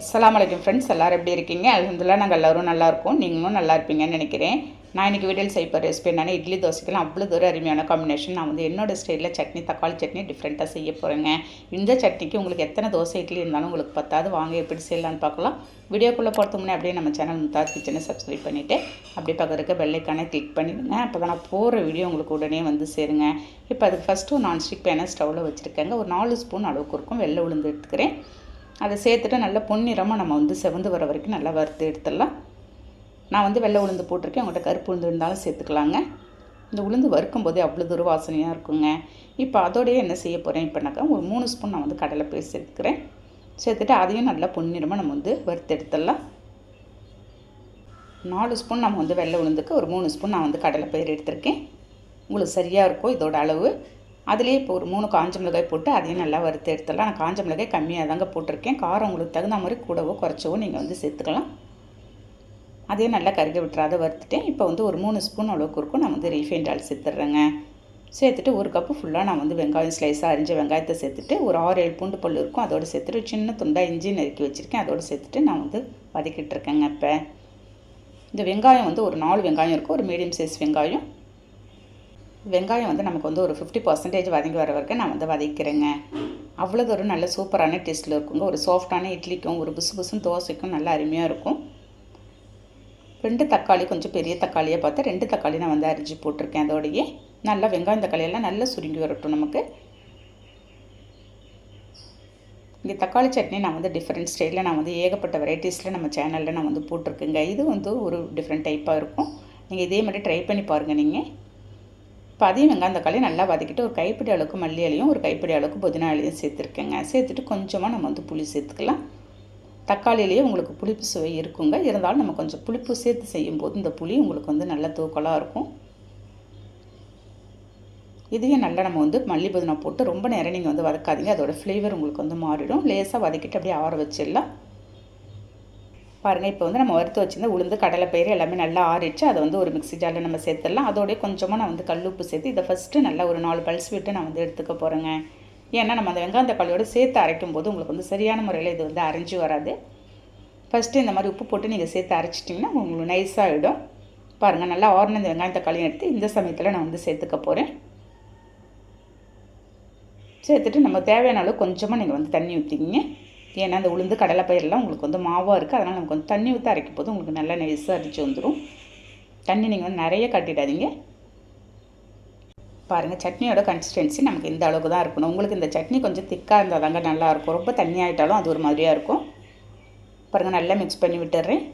அஸ்ஸலாமு அலைக்கும் ஃப்ரெண்ட்ஸ், எல்லோரும் எப்படி இருக்கீங்க? அல்ஹம்துலில்லாஹ் நாங்கள் எல்லோரும் நல்லா இருக்கோம். நீங்களும் நல்லா இருப்பீங்கன்னு நினைக்கிறேன். நான் இன்றைக்கி வீடியோவில் செய்ய போகிற ரெசிபி என்னென்னா, இட்லி தோசைக்கெல்லாம் அவ்வளோ ஒரு அருமையான காம்பினேஷன். நான் வந்து என்னோடய ஸ்டைலில் சட்னி, தக்காளி சட்னி டிஃப்ரெண்ட்டாக செய்ய போகிறேங்க. இந்த சட்னிக்கு உங்களுக்கு எத்தனை தோசை இட்லி இருந்தாலும் உங்களுக்கு பத்தாது. வாங்க எப்படி செய்யலான்னு பார்க்கலாம். வீடியோக்குள்ளே போகிறதுக்கு முன்னே அப்படியே நம்ம சேனல் மும்தாஸ் கிச்சனை சப்ஸ்கிரைப் பண்ணிவிட்டு அப்படியே பக்கத்துக்கு பெல் ஐக்கானை கிளிக் பண்ணிடுங்க. அப்போ தான் நான் போகிற வீடியோ உங்களுக்கு உடனே வந்து சேருங்க. இப்போ அதுக்கு ஃபஸ்ட்டு நான்ஸ்டிக் பேனை ஸ்டவ்வில் வச்சுருக்கேங்க. ஒரு 4 ஸ்பூன் அளவுக்கு இருக்கும் வெள்ளை உளுந்து எடுத்துக்கிறேன். அதை சேர்த்துட்டு நல்லா பொன்னிறமாக நம்ம வந்து செவந்து வர வரைக்கும் நல்லா வறுத்து எடுத்துடலாம். நான் வந்து வெள்ளை உளுந்து போட்டிருக்கேன். உங்கள்கிட்ட கருப்பு உளுந்து இருந்தாலும் சேர்த்துக்கலாங்க. இந்த உளுந்து வறுக்கும் போதே அவ்வளோ ஒரு வாசனையாக இருக்குங்க. இப்போ அதோடையே என்ன செய்ய போகிறேன் இப்போனாக்கா, ஒரு 3 ஸ்பூன் நான் வந்து கடலை பயிர் சேர்த்துக்கிறேன். சேர்த்துட்டு அதையும் நல்லா பொன்னிறமாக நம்ம வந்து வறுத்து எடுத்துடலாம். 4 ஸ்பூன் நம்ம வந்து வெள்ளை உளுந்துக்கு ஒரு 3 ஸ்பூன் நான் வந்து கடலை பயிர் எடுத்திருக்கேன். உங்களுக்கு சரியாக இருக்கும் இதோட அளவு. அதுலேயே இப்போ ஒரு 3 காஞ்ச மிளகாய் போட்டு அதையும் நல்லா வறுத்து எடுத்துடலாம். நான் காஞ்ச மிளகாய் கம்மியாக தாங்க போட்டிருக்கேன். காரம் உங்களுக்கு தகுந்த மாதிரி கூடவோ குறைச்சவோ நீங்கள் வந்து சேர்த்துக்கலாம். அதையும் நல்லா கருக விட்டுறாத வறுத்துட்டேன். இப்போ வந்து ஒரு 3 ஸ்பூன் அளவுக்கு இருக்கும் நான் வந்து ரீஃபைண்ட் ஆயில் சேர்த்துட்றேங்க. சேர்த்துட்டு ஒரு கப்பு ஃபுல்லாக நான் வந்து வெங்காயம் ஸ்லைஸாக அரிஞ்ச வெங்காயத்தை சேர்த்துட்டு ஒரு 6-7 பூண்டு பல் இருக்கும் அதோடு சேர்த்துட்டு சின்ன துண்டாக இஞ்சி நறுக்கி வச்சுருக்கேன். அதோடு சேர்த்துட்டு நான் வந்து வதக்கிட்டு இருக்கேங்க. இப்போ இந்த வெங்காயம் வந்து ஒரு 4 வெங்காயம் இருக்கும், ஒரு மீடியம் சைஸ் வெங்காயம். வெங்காயம் வந்து நமக்கு வந்து ஒரு 50% வதங்கி வர வரைக்கும் நான் வந்து வதக்கிறேங்க. அவ்வளோ ஒரு நல்ல சூப்பரான டேஸ்ட்டில் இருக்குங்க. ஒரு சாஃப்டான இட்லிக்கும் ஒரு புசு புசுன்னு தோசைக்கும் நல்லா அருமையாக இருக்கும். 2 தக்காளி, கொஞ்சம் பெரிய தக்காளியாக பார்த்து 2 தக்காளி நான் வந்து அரிஞ்சு போட்டிருக்கேன். அதோடையே நல்லா வெங்காயம் தக்காளியெல்லாம் நல்லா சுருங்கி வரட்டும் நமக்கு. இங்கே தக்காளி சட்னி நான் வந்து டிஃப்ரெண்ட் ஸ்டைலில் நான் வந்து ஏகப்பட்ட வெரைட்டிஸில் நம்ம சேனலில் நான் வந்து போட்டிருக்கேங்க. இது வந்து ஒரு டிஃப்ரெண்ட் டைப்பாக இருக்கும். நீங்கள் இதே மாதிரி ட்ரை பண்ணி பாருங்கள் நீங்கள். இப்போ அதையும் வெங்காயம் தக்காளி நல்லா வதக்கிட்டு ஒரு கைப்பிடி அளவுக்கு மல்லி இலையும் ஒரு கைப்பிடி அளவுக்கு புதினா இலையும் சேர்த்துருக்கேங்க. சேர்த்துட்டு கொஞ்சமாக நம்ம வந்து புளி சேர்த்துக்கலாம். தக்காளியிலேயே உங்களுக்கு புளிப்பு சுவை இருக்குங்க. இருந்தாலும் நம்ம கொஞ்சம் புளிப்பு சேர்த்து செய்யும்போது இந்த புளி உங்களுக்கு வந்து நல்ல தூக்கலாக இருக்கும். இதையும் நல்லா நம்ம வந்து மல்லி புதினா போட்டு ரொம்ப நேரம் நீங்கள் வந்து வதக்காதீங்க. அதோட ஃப்ளேவர் உங்களுக்கு வந்து மாறிடும். லேசாக வதக்கிட்டு அப்படியே ஆற வச்சிடலாம். பாருங்கள், இப்போ வந்து நம்ம வறுத்து வச்சுருந்த உளுந்து கடலை பயிறு எல்லாமே நல்லா ஆறிடுச்சு. அதை வந்து ஒரு மிக்ஸி ஜாரில் நம்ம சேர்த்துடலாம். அதோடய கொஞ்சமாக நான் வந்து கல்லுப்பு சேர்த்து இதை ஃபஸ்ட்டு நல்லா ஒரு 4 பல்ஸ் விட்டு நான் வந்து எடுத்துக்க போகிறேங்க. ஏன்னா நம்ம அந்த வெங்காயம் தக்காளியோடு சேர்த்து அரைக்கும் போது உங்களுக்கு வந்து சரியான முறையில் இது வந்து அரைஞ்சி வராது. ஃபஸ்ட்டு இந்த மாதிரி உப்பு போட்டு நீங்கள் சேர்த்து அரைச்சிட்டிங்கன்னா உங்களுக்கு நைஸாகிடும். பாருங்கள், நல்லா ஆறின இந்த வெங்காயம் தக்காளியும் எடுத்து இந்த சமயத்தில் நான் வந்து சேர்த்துக்க போகிறேன். சேர்த்துட்டு நம்ம தேவையான அளவு கொஞ்சமாக நீங்கள் வந்து தண்ணி ஊற்றிக்கிங்க. ஏன்னா அந்த உளுந்து கடலை பயிரெலாம் உங்களுக்கு வந்து மாவாக இருக்குது. அதனால் நமக்கு வந்து தண்ணி ஊற்றி அரைக்கும் போது உங்களுக்கு நல்லா நைஸாக அரைச்சி வந்துடும். தண்ணி நீங்கள் வந்து நிறைய கட்டிடாதீங்க. பாருங்கள், சட்னியோட கன்சிஸ்டன்சி நமக்கு இந்த அளவுக்கு தான் இருக்கணும். உங்களுக்கு இந்த சட்னி கொஞ்சம் திக்காக இருந்தால் தாங்க நல்லாயிருக்கும். ரொம்ப தண்ணி ஆகிட்டாலும் அது ஒரு மாதிரியாக இருக்கும். பாருங்கள், நல்லா மிக்ஸ் பண்ணி விட்டுடுறேன்.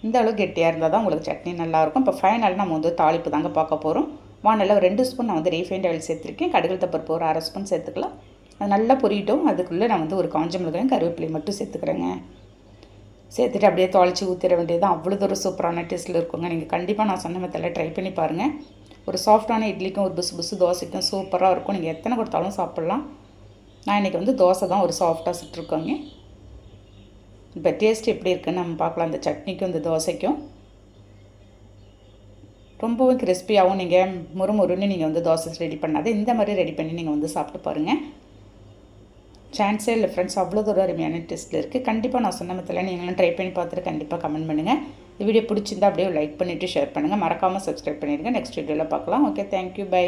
இந்த அளவுக்கு கெட்டியாக இருந்தால் தான் உங்களுக்கு சட்னி நல்லாயிருக்கும். இப்போ ஃபைனல் நம்ம வந்து தாளிப்பு தாங்க பார்க்க போகிறோம். வானலில் ஒரு 2 ஸ்பூன் நான் வந்து ரீஃபைண்ட் ஆயில் சேர்த்துருக்கேன். கடுகு பருப்பு ஒரு 1/2 ஸ்பூன் சேர்த்துக்கலாம். அது நல்லா பொரியட்டும். அதுக்குள்ளே நான் வந்து ஒரு காஞ்ச மிளகாயும் கருவேப்பிலையும் மட்டும் சேர்த்துக்கிறேங்க. சேர்த்துட்டு அப்படியே தாளித்து ஊற்றிட வேண்டியது தான். அவ்வளோ ஒரு சூப்பரான டேஸ்ட்டில் இருக்குங்க. நீங்கள் கண்டிப்பாக நான் சொன்ன மெத்தடில் ட்ரை பண்ணி பாருங்கள். ஒரு சாஃப்டான இட்லிக்கும் ஒரு புசு புசு தோசைக்கும் சூப்பராக இருக்கும். நீங்கள் எத்தனை கொடுத்தாலும் சாப்பிட்லாம். நான் இன்றைக்கி வந்து தோசை தான் ஒரு சாஃப்டாக சுட்டுருக்கோங்க. இப்போ டேஸ்ட் எப்படி இருக்குன்னு நம்ம பார்க்கலாம். இந்த சட்னிக்கும் இந்த தோசைக்கும் ரொம்பவும் கிறிஸ்பியாகவும் நீங்கள் முறுமுறுன்னு நீங்கள் வந்து தோசை ரெடி பண்ணாது இந்த மாதிரி ரெடி பண்ணி நீங்கள் வந்து சாப்பிட்டு பாருங்கள். சான்ஸே இல்லை ஃப்ரெண்ட்ஸ், அவ்வளோ ஒரு அருமையான டேஸ்ட்டில் இருக்குது. கண்டிப்பாக நான் சொன்ன மெத்தடில் நீங்களும் ட்ரை பண்ணி பார்த்துட்டு கண்டிப்பாக கமெண்ட் பண்ணுங்கள். இந்த வீடியோ பிடிச்சிருந்தா அப்படியே லைக் பண்ணிவிட்டு ஷேர் பண்ணுங்கள். மறக்காமல் சப்ஸ்கிரைப் பண்ணிடுங்க. நெக்ஸ்ட் வீடியோவில் பார்க்கலாம். Okay, thank you, by.